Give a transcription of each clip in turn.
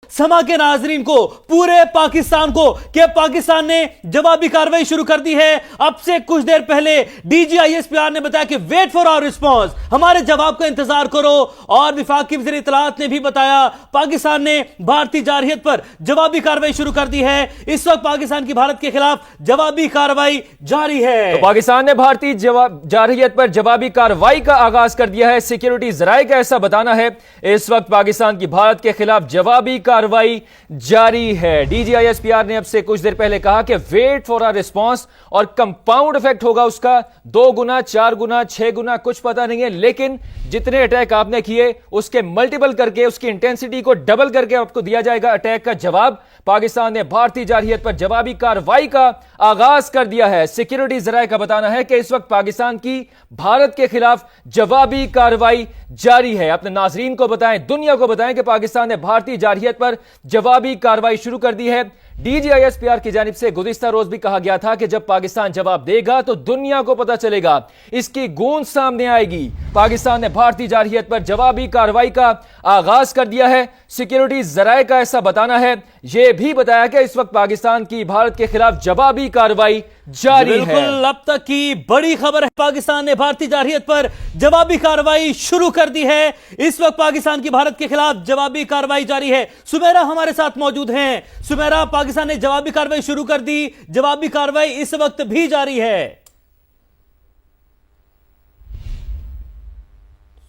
समा के नाजरीन को, पूरे पाकिस्तान को, कि पाकिस्तान ने जवाबी कार्रवाई शुरू कर दी है। अब से कुछ देर पहले DGISPR ने बताया कि वेट फॉर आवर रिस्पॉन्स, हमारे जवाब का इंतजार करो। और विफाकी वज़ीर इत्तलाआत ने भी बताया पाकिस्तान ने भारतीय जारहियत पर जवाबी कार्रवाई शुरू कर दी है। इस वक्त पाकिस्तान की भारत के खिलाफ जवाबी कार्रवाई जारी है। तो पाकिस्तान ने भारतीय जारहियत पर जवाबी कार्रवाई का आगाज कर दिया है। सिक्योरिटी जराये का ऐसा बताना है। इस वक्त पाकिस्तान की भारत के खिलाफ जवाबी कार्रवाई जारी है। DGISPR ने अब से कुछ देर पहले कहा कि वेट फॉर आवर रिस्पॉन्स, और कंपाउंड इफेक्ट होगा उसका 2 गुना, 4 गुना, 6 गुना, कुछ पता नहीं है, लेकिन जितने अटैक आपने किए उसके मल्टीपल करके, उसकी इंटेंसिटी को डबल करके आपको दिया जाएगा अटैक का जवाब। पाकिस्तान ने भारतीय जारहियत पर जवाबी कार्रवाई का आगाज कर दिया है। सिक्योरिटी जराये का बताना है कि इस वक्त पाकिस्तान की भारत के खिलाफ जवाबी कार्रवाई जारी है। अपने नाजरीन को बताएं, दुनिया को बताएं कि पाकिस्तान ने भारतीय जारहियत पर जवाबी कार्रवाई शुरू कर दी है। DGISPR की जानिब से गुज़िश्ता रोज भी कहा गया था कि जब पाकिस्तान जवाब देगा तो दुनिया को पता चलेगा, इसकी गूंज सामने आएगी। पाकिस्तान ने भारतीय जारहियत पर जवाबी कार्रवाई का आगाज कर दिया है। सिक्योरिटी जराये का ऐसा बताना है। यह भी बताया कि इस वक्त पाकिस्तान की भारत के खिलाफ जवाबी कार्रवाई जारी है। बिल्कुल, अब तक की बड़ी खबर है, पाकिस्तान ने भारतीय जारहियत पर जवाबी कार्रवाई शुरू कर दी है। इस वक्त पाकिस्तान की भारत के खिलाफ जवाबी कार्रवाई जारी है। सुमेरा हमारे साथ मौजूद हैं। सुमेरा, पाकिस्तान ने जवाबी कार्रवाई शुरू कर दी, जवाबी कार्रवाई इस वक्त भी जारी है।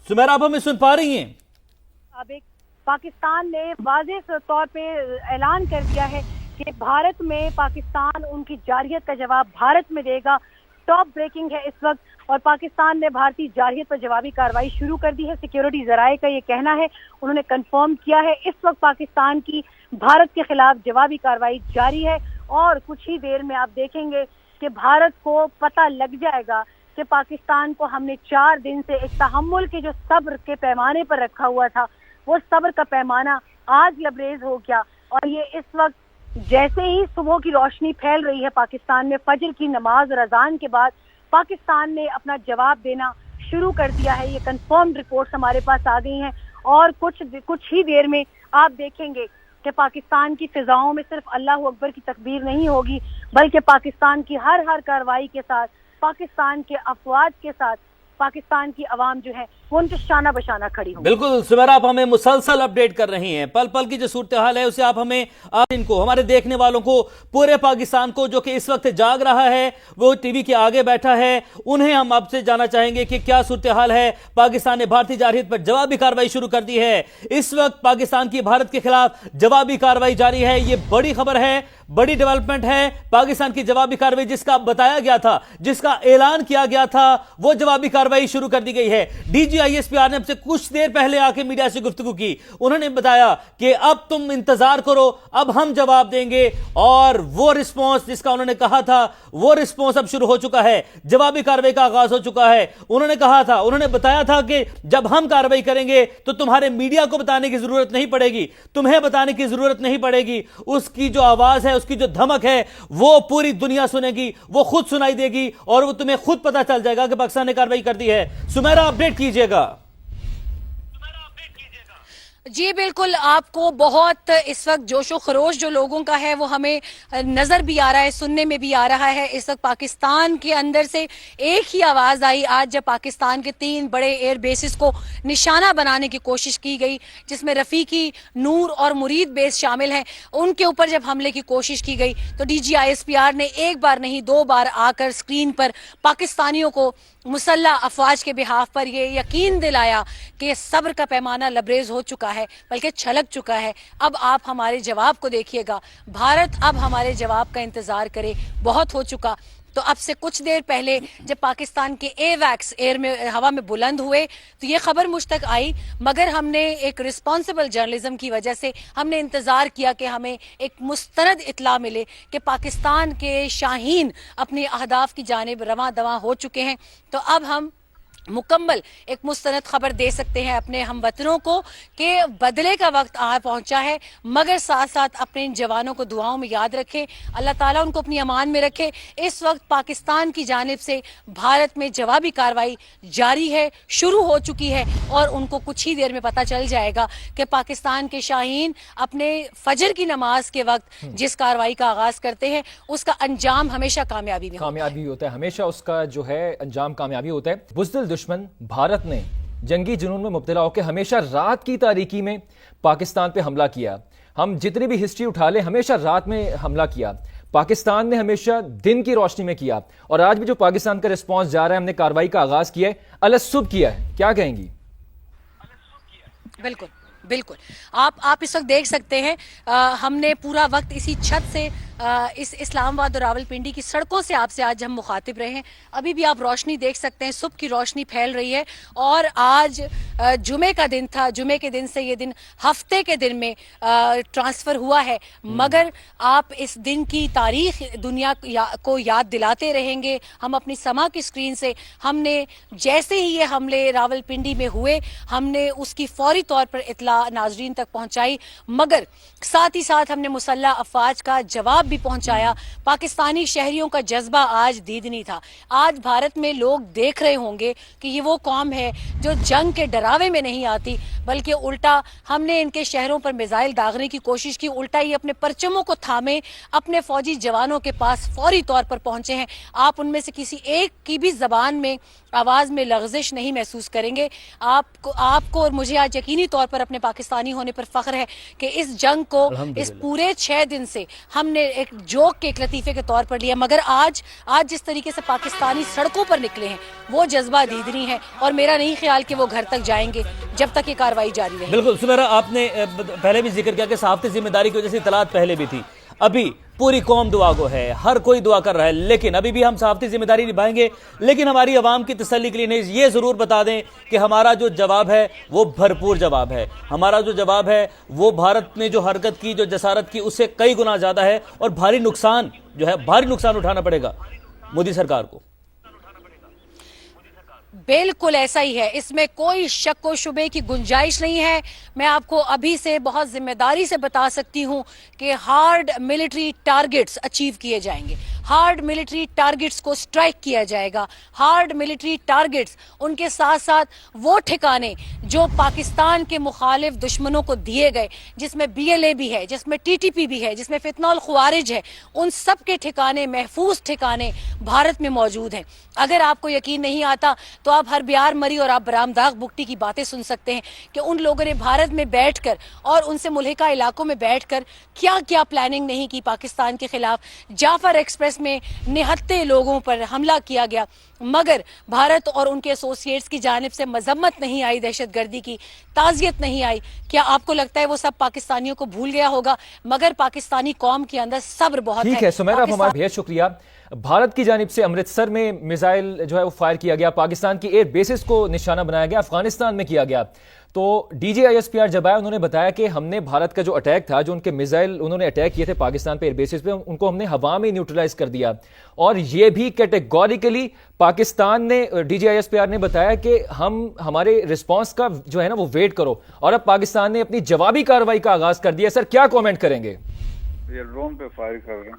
सुमेरा, आप हमें सुन पा रही हैं? पाकिस्तान ने वाज़ेह तौर पे ऐलान कर दिया है कि भारत में पाकिस्तान उनकी जारहियत का जवाब भारत में देगा। टॉप ब्रेकिंग है इस वक्त, और पाकिस्तान ने भारतीय जारहियत पर जवाबी कार्रवाई शुरू कर दी है। सिक्योरिटी जराये का ये कहना है, उन्होंने कंफर्म किया है इस वक्त पाकिस्तान की भारत के खिलाफ जवाबी कार्रवाई जारी है। और कुछ ही देर में आप देखेंगे कि भारत को पता लग जाएगा कि पाकिस्तान को हमने 4 दिन से एक तहम्मुल के जो सब्र के पैमाने पर रखा हुआ था, वो सब्र का पैमाना आज लबरेज हो गया। और ये इस वक्त जैसे ही सुबह की रोशनी फैल रही है पाकिस्तान में, फजर की नमाज और अजान के बाद पाकिस्तान ने अपना जवाब देना शुरू कर दिया है। ये कंफर्म्ड रिपोर्ट्स हमारे पास आ गई हैं, और कुछ ही देर में आप देखेंगे कि पाकिस्तान की फिजाओं में सिर्फ अल्लाह अकबर की तकबीर नहीं होगी, बल्कि पाकिस्तान की हर कार्रवाई के साथ, पाकिस्तान के अफवाज के साथ पाकिस्तान की आवाम जो है वो उनके शाना बशाना खड़ी होगी। बिल्कुल सुमेरा, आप हमें मुसलसल अपडेट कर रही हैं। पल पल की जो सूरत हाल है उसे आप हमें, आप इनको, हमारे देखने वालों को, पूरे पाकिस्तान को जो कि इस वक्त जाग रहा है, वो टीवी के आगे बैठा है, उन्हें हम आपसे जानना चाहेंगे कि क्या सूरत हाल है। पाकिस्तान ने भारतीय जारहियत पर जवाबी कार्रवाई शुरू कर दी है। इस वक्त पाकिस्तान की भारत के खिलाफ जवाबी कार्रवाई जारी है। ये बड़ी खबर है, बड़ी डेवलपमेंट है। पाकिस्तान की जवाबी कार्रवाई, जिसका बताया गया था, जिसका ऐलान किया गया था, वो जवाबी कार्रवाई शुरू कर दी गई है। DGISPR ने हमसे कुछ देर पहले आके मीडिया से गुफ्तगू की। उन्होंने बताया कि अब तुम इंतजार करो, अब हम जवाब देंगे। और वो रिस्पॉन्स जिसका उन्होंने कहा था, वो रिस्पॉन्स अब शुरू हो चुका है। जवाबी कार्रवाई का आगाज हो चुका है। उन्होंने कहा था, उन्होंने बताया था कि जब हम कार्रवाई करेंगे तो तुम्हारे मीडिया को बताने की जरूरत नहीं पड़ेगी, तुम्हें बताने की जरूरत नहीं पड़ेगी। उसकी जो आवाज है, उसकी जो धमक है, वो पूरी दुनिया सुनेगी, वो खुद सुनाई देगी, और वो तुम्हें खुद पता चल जाएगा कि पाकिस्तान ने कार्रवाई कर दी है। सुमेरा, अपडेट कीजिएगा। जी बिल्कुल, आपको बहुत इस वक्त जोशो खरोश जो लोगों का है वो हमें नजर भी आ रहा है, सुनने में भी आ रहा है। इस वक्त पाकिस्तान के अंदर से एक ही आवाज आई आज, जब पाकिस्तान के 3 बड़े एयर बेसिस को निशाना बनाने की कोशिश की गई, जिसमें रफीकी, नूर और मुरीद बेस शामिल हैं। उनके ऊपर जब हमले की कोशिश की गई तो DGISPR ने एक बार नहीं 2 बार आकर स्क्रीन पर पाकिस्तानियों को मुसल्ला अफवाज के बिहाफ पर ये यकीन दिलाया कि सब्र का पैमाना लबरेज हो चुका है, बल्कि छलक चुका है। अब आप हमारे जवाब को देखिएगा, भारत अब हमारे जवाब का इंतजार करे, बहुत हो चुका। तो अब से कुछ देर पहले जब पाकिस्तान के एवैक्स एयर में, हवा में बुलंद हुए, तो ये खबर मुझ तक आई, मगर हमने एक रिस्पॉन्सिबल जर्नलिज्म की वजह से हमने इंतज़ार किया कि हमें एक मुस्तनद इत्तला मिले कि पाकिस्तान के शाहीन अपने अहदाफ की जानिब रवां दवां हो चुके हैं। तो अब हम मुकम्मल एक मुस्तनद खबर दे सकते हैं अपने हम वतनों को कि बदले का वक्त आ पहुंचा है, मगर साथ साथ अपने इन जवानों को दुआओं में याद रखें, अल्लाह ताला उनको अपनी अमान में रखे। इस वक्त पाकिस्तान की जानिब से भारत में जवाबी कार्रवाई जारी है, शुरू हो चुकी है और उनको कुछ ही देर में पता चल जाएगा कि पाकिस्तान के शाहीन अपने फजर की नमाज के वक्त जिस कार्रवाई का आगाज करते हैं उसका अंजाम हमेशा कामयाबी में कामयाबी होता है, हमेशा उसका जो है अंजाम कामयाबी होता है। बुज़दिल दुश्मन भारत ने जंगी जुनून में मुब्तला होकर हमेशा रात की तारीकी में पाकिस्तान पे हमला किया। हम जितनी भी हिस्ट्री उठा लें, हमेशा रात में हमला किया। पाकिस्तान ने हमेशा दिन की रोशनी में किया और आज भी जो पाकिस्तान का रिस्पांस जा रहा है, हमने कार्रवाई का आगाज किया है, अलसुब किया है, क्या कहेंगी? बिल्कुल बिल्कुल, आप इस वक्त देख सकते हैं, हमने पूरा वक्त इसी छत से इस इस्लामाबाद और रावलपिंडी की सड़कों से आपसे आज हम मुखातिब रहे हैं। अभी भी आप रोशनी देख सकते हैं, सुबह की रोशनी फैल रही है और आज जुमे का दिन था। जुमे के दिन से ये दिन हफ्ते के दिन में ट्रांसफर हुआ है, मगर आप इस दिन की तारीख दुनिया को याद दिलाते रहेंगे। हम अपनी समा की स्क्रीन से हमने जैसे ही ये हमले रावलपिंडी में हुए, हमने उसकी फौरी तौर पर इतला नाजरीन तक पहुंचाई, मगर साथ ही साथ हमने मुसल्ला अफवाज का जवाब भी पहुंचाया। पाकिस्तानी शहरियों का जज्बा आज दीदनी था। आज भारत में लोग देख रहे होंगे कि ये वो कौम है जो जंग के डरावे में नहीं आती, बल्कि उल्टा हमने इनके शहरों पर मिसाइल दागने की कोशिश की, उल्टा ये अपने परचमों को थामे अपने फौजी जवानों के पास फौरी तौर पर पहुंचे हैं। आप उनमें से किसी एक की भी जबान में आवाज में लग़ज़िश नहीं महसूस करेंगे। आपको और मुझे आज यकीनी तौर पर अपने पाकिस्तानी होने पर फख्र है कि इस जंग को इस पूरे 6 दिन से हमने एक जोक के एक लतीफे के तौर पर लिया, मगर आज जिस तरीके से पाकिस्तानी सड़कों पर निकले हैं वो जज्बा दीदनी है और मेरा नहीं ख्याल कि वो घर तक जाएंगे जब तक ये कार्रवाई जारी रहे। बिल्कुल सुमेरा, आपने पहले भी जिक्र किया कि सहाफ़ती जिम्मेदारी की वजह से इतलात पहले भी थी, अभी पूरी कौम दुआ को है, हर कोई दुआ कर रहा है, लेकिन अभी भी हम सहाफ़ती जिम्मेदारी निभाएंगे। लेकिन हमारी आवाम की तसल्ली के लिए नहीं, ये ज़रूर बता दें कि हमारा जो जवाब है वो भरपूर जवाब है। हमारा जो जवाब है वो भारत ने जो हरकत की, जो जसारत की, उससे कई गुना ज़्यादा है और भारी नुकसान उठाना पड़ेगा मोदी सरकार को। बिल्कुल ऐसा ही है, इसमें कोई शक व शुबे की गुंजाइश नहीं है। मैं आपको अभी से बहुत जिम्मेदारी से बता सकती हूं कि हार्ड मिलिट्री टारगेट्स अचीव किए जाएंगे, हार्ड मिलिट्री टारगेट्स को स्ट्राइक किया जाएगा। हार्ड मिलिट्री टारगेट्स, उनके साथ साथ वो ठिकाने जो पाकिस्तान के मुखालिफ दुश्मनों को दिए गए, जिसमें BLA भी है, जिसमें TTP भी है, जिसमें फितनौल ख्वारिज है, उन सब के ठिकाने, महफूज ठिकाने भारत में मौजूद हैं। अगर आपको यकीन नहीं आता तो आप हर बिहार मरी और आप बरामदाग बुगटी की बातें सुन सकते हैं कि उन लोगों ने भारत में बैठकर और उनसे मुल्हिका इलाकों में बैठकर क्या क्या प्लानिंग नहीं की पाकिस्तान के खिलाफ। जाफर एक्सप्रेस में निहत्ते लोगों पर हमला किया गया, मगर भारत और उनके एसोसिएट्स की जानिब से मजम्मत नहीं आई, दहशतगर्दी की ताज़ियत नहीं आई। क्या आपको लगता है वो सब पाकिस्तानियों को भूल गया होगा? मगर पाकिस्तानी कौम के अंदर सब्र बहुत है। ठीक है सुमेरा, हमारा बेहद शुक्रिया। भारत की जानिब से अमृतसर में मिसाइल जो है वो फायर किया गया, पाकिस्तान की एयर बेसिस को निशाना बनाया गया, अफगानिस्तान में किया गया। तो DGISPR जब आए, उन्होंने बताया कि हमने भारत का जो अटैक था, जो उनके मिसाइल उन्होंने अटैक किए थे पाकिस्तान पे एयर बेसिस पे, उनको हमने हवा में न्यूट्रलाइज कर दिया। और ये भी कैटेगोरिकली पाकिस्तान ने, DGISPR ने बताया कि हमारे रिस्पांस का जो है ना वो वेट करो, और अब पाकिस्तान ने अपनी जवाबी कार्रवाई का आगाज कर दिया। सर क्या कॉमेंट करेंगे? ये ड्रोन पे फायर कर रहे हैं।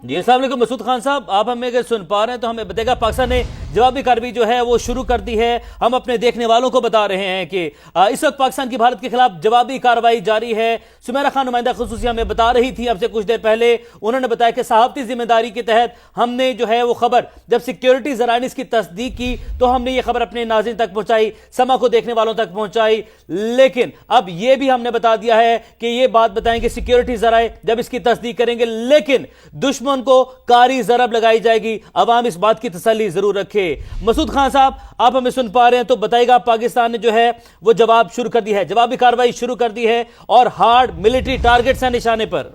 जी अस्सलाम वालेकुम मसूद खान साहब, आप हमें अगर सुन पा रहे हैं तो हमें बताएगा, पाकिस्तान ने जवाबी कार्रवाई जो है वो शुरू कर दी है। हम अपने देखने वालों को बता रहे हैं कि इस वक्त पाकिस्तान की भारत के खिलाफ जवाबी कार्रवाई जारी है। सुमेरा खान नुमाइंदा खुसूसी हमें बता रही थी अब से कुछ देर पहले, उन्होंने बताया कि सहाफ़ती जिम्मेदारी के तहत हमने जो है वो खबर, जब सिक्योरिटी ज़राए ने इसकी तस्दीक की तो हमने ये खबर अपने नाज़रीन तक पहुंचाई, समा को देखने वालों तक पहुंचाई। लेकिन अब ये भी हमने बता दिया है कि ये बात बताएंगे सिक्योरिटी ज़राए जब इसकी तस्दीक करेंगे, लेकिन दुश्मन को कारी ज़रब लगाई जाएगी। अवाम इस बात की तसल्ली जरूर रखे। मसूद खान साहब, आप हमें सुन पा रहे हैं तो बताइएगा, पाकिस्तान ने जो है वो जवाब शुरू कर दी है, जवाबी कार्रवाई शुरू कर दी है और हार्ड मिलिट्री टारगेट्स हैं निशाने पर।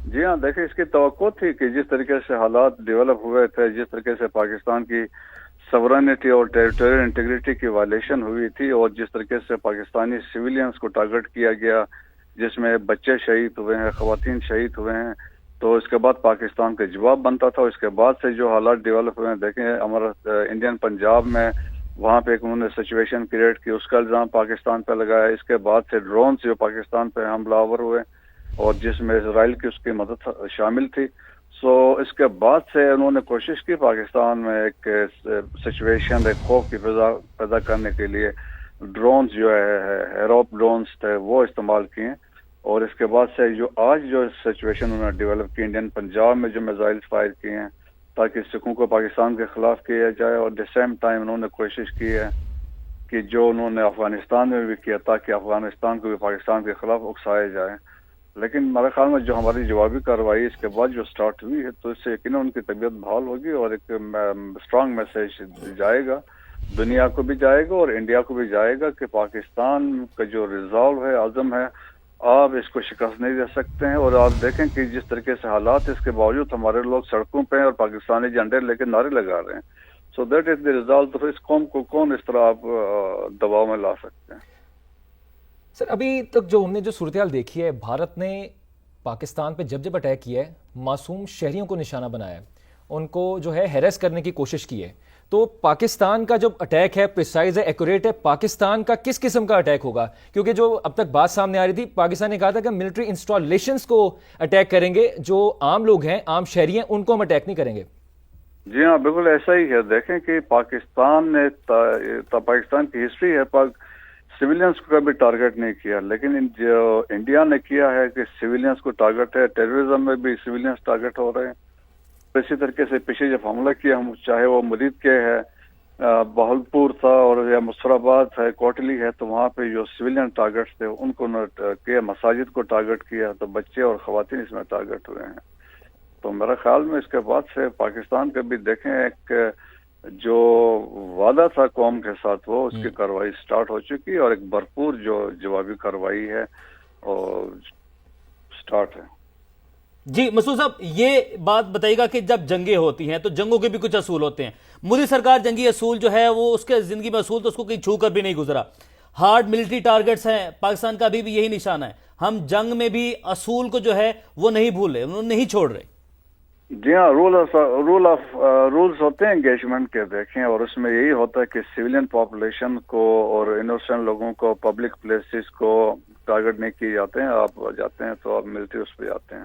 जी हाँ, देखिए इसकी तवक्को थी कि जिस तरीके से हालात डेवलप हुए थे, जिस तरीके से पाकिस्तान की सवरनिटी और टेरिटोरियल इंटीग्रिटी की वायलेशन हुई थी और जिस तरीके से पाकिस्तानी सिविलियंस को टारगेट किया गया, जिसमें बच्चे शहीद हुए हैं, खवातीन शहीद हुए हैं, تو اس کے بعد پاکستان کا جواب بنتا تھا. اس کے بعد سے جو حالات ڈیولپ ہوئے ہیں دیکھیں ہمارا انڈین پنجاب میں وہاں پہ ایک انہوں نے سچویشن کریٹ کی, اس کا الزام پاکستان پہ لگایا. اس کے بعد سے ڈرون سے جو پاکستان پہ حملہ آور ہوئے اور جس میں اسرائیل کی اس کی مدد شامل تھی. سو اس کے بعد سے انہوں نے کوشش کی پاکستان میں ایک سچویشن ایک خوف کی فضا پیدا کرنے کے لیے ڈرونز جو ہے ہیروپ ڈرونز تھے وہ استعمال کیے. اور اس کے بعد سے جو آج جو سچویشن انہوں نے ڈیولپ کی انڈین پنجاب میں جو میزائل فائر کیے ہیں تاکہ سکھوں کو پاکستان کے خلاف کیا جائے, اور دی سیم ٹائم انہوں نے کوشش کی ہے کہ جو انہوں نے افغانستان میں بھی کیا تاکہ افغانستان کو بھی پاکستان کے خلاف اکسایا جائے. لیکن میرے خیال میں جو ہماری جوابی کارروائی اس کے بعد جو سٹارٹ ہوئی ہے تو اس سے یقیناً ان کی طبیعت بحال ہوگی اور ایک اسٹرانگ میسج جائے گا, دنیا کو بھی جائے گا اور انڈیا کو بھی جائے گا کہ پاکستان کا جو ریزالو ہے, عزم ہے, آپ اس کو شکست نہیں دے سکتے ہیں. اور آپ دیکھیں کہ جس طریقے سے حالات اس کے باوجود ہمارے لوگ سڑکوں پہ ہیں اور پاکستانی جھنڈے لے کے نعرے لگا رہے ہیں. So that is the result. تو اس قوم کو کون اس طرح آپ دباؤ میں لا سکتے ہیں؟ سر ابھی تک جو ہم نے جو صورتحال دیکھی ہے, بھارت نے پاکستان پہ جب جب اٹیک کیا ہے معصوم شہریوں کو نشانہ بنایا ہے, ان کو جو ہے ہیریس کرنے کی کوشش کی ہے. تو پاکستان کا جو اٹیک ہے پریسائز ہے, ایکوریٹ ہے, پاکستان کا کس قسم کا اٹیک ہوگا؟ کیونکہ جو اب تک بات سامنے آ رہی تھی, پاکستان نے کہا تھا کہ ملٹری انسٹالیشنز کو اٹیک کریں گے, جو عام لوگ ہیں, عام شہری ہیں, ان کو ہم اٹیک نہیں کریں گے. جی ہاں بالکل ایسا ہی ہے. دیکھیں کہ پاکستان نے پاکستان کی ہسٹری ہے سویلینس کو کبھی ٹارگٹ نہیں کیا, لیکن جو انڈیا نے کیا ہے کہ سویلینس کو ٹارگٹ ہے. ٹیررزم میں بھی سویلینس ٹارگٹ ہو رہے ہیں. اسی طریقے سے پیچھے جب حملہ کیا ہم چاہے وہ مرید کے ہے, بہلپور تھا اور یا مصراباد ہے, کوٹلی ہے, تو وہاں پہ جو سویلین ٹارگٹس تھے ان کو کیا, مساجد کو ٹارگٹ کیا, تو بچے اور خواتین اس میں ٹارگٹ ہوئے ہیں. تو میرا خیال میں اس کے بعد سے پاکستان کا بھی دیکھیں ایک جو وعدہ تھا قوم کے ساتھ وہ اس کی کارروائی سٹارٹ ہو چکی اور ایک بھرپور جو جوابی کارروائی ہے اور سٹارٹ ہے. جی مسعود صاحب, یہ بات بتائیے گا کہ جب جنگیں ہوتی ہیں تو جنگوں کے بھی کچھ اصول ہوتے ہیں. مودی سرکار جنگی اصول جو ہے وہ اس کے زندگی میں اصول تو اس کو کہیں چھو کر بھی نہیں گزرا. ہارڈ ملٹری ٹارگٹس ہیں, پاکستان کا بھی یہی نشانہ ہے. ہم جنگ میں بھی اصول کو جو ہے وہ نہیں بھول رہے, انہوں نہیں چھوڑ رہے. جی ہاں, رولز ہوتے ہیں انگیجمنٹ کے دیکھیں, اور اس میں یہی ہوتا ہے کہ سویلین پاپولیشن کو اور انوسنٹ لوگوں کو پبلک پلیسز کو ٹارگٹ نہیں کیے جاتے ہیں. آپ جاتے ہیں تو آپ ملٹری اس پہ جاتے ہیں.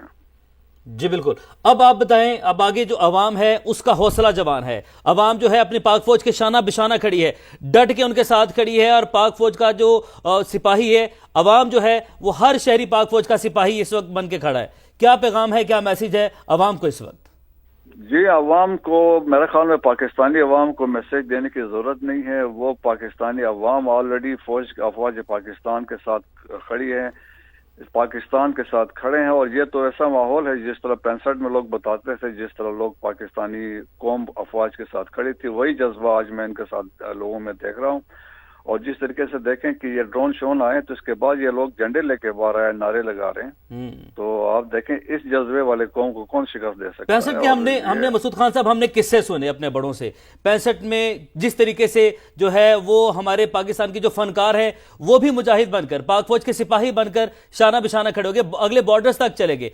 جی بالکل. اب آپ بتائیں, اب آگے جو عوام ہے اس کا حوصلہ جوان ہے, عوام جو ہے اپنی پاک فوج کے شانہ بشانہ کھڑی ہے, ڈٹ کے ان کے ساتھ کھڑی ہے, اور پاک فوج کا جو سپاہی ہے, عوام جو ہے وہ ہر شہری پاک فوج کا سپاہی اس وقت بن کے کھڑا ہے. کیا پیغام ہے, کیا میسیج ہے عوام کو اس وقت؟ جی عوام کو میرے خیال میں پاکستانی عوام کو میسج دینے کی ضرورت نہیں ہے. وہ پاکستانی عوام آلریڈی افواج پاکستان کے ساتھ کھڑی ہے, پاکستان کے ساتھ کھڑے ہیں. اور یہ تو ایسا ماحول ہے جس طرح 65 میں لوگ بتاتے تھے, جس طرح لوگ پاکستانی قوم افواج کے ساتھ کھڑی تھی, وہی جذبہ آج میں ان کے ساتھ لوگوں میں دیکھ رہا ہوں. اور جس طریقے سے دیکھیں کہ یہ ڈرون شون آئے تو اس کے بعد یہ لوگ جھنڈے لے کے باہر آئے, نعرے لگا رہے ہیں. تو آپ دیکھیں اس جذبے والے قوم کو کون شکست دے سکتا ہے. 65 کے ہم نے مسعود خان صاحب ہم نے قصے سنے اپنے بڑوں سے. 65 میں جس طریقے سے جو ہے وہ ہمارے پاکستان کی جو فنکار ہیں وہ بھی مجاہد بن کر, پاک فوج کے سپاہی بن کر شانہ بشانہ کھڑے ہو گئے, اگلے بارڈرز تک چلے گئے.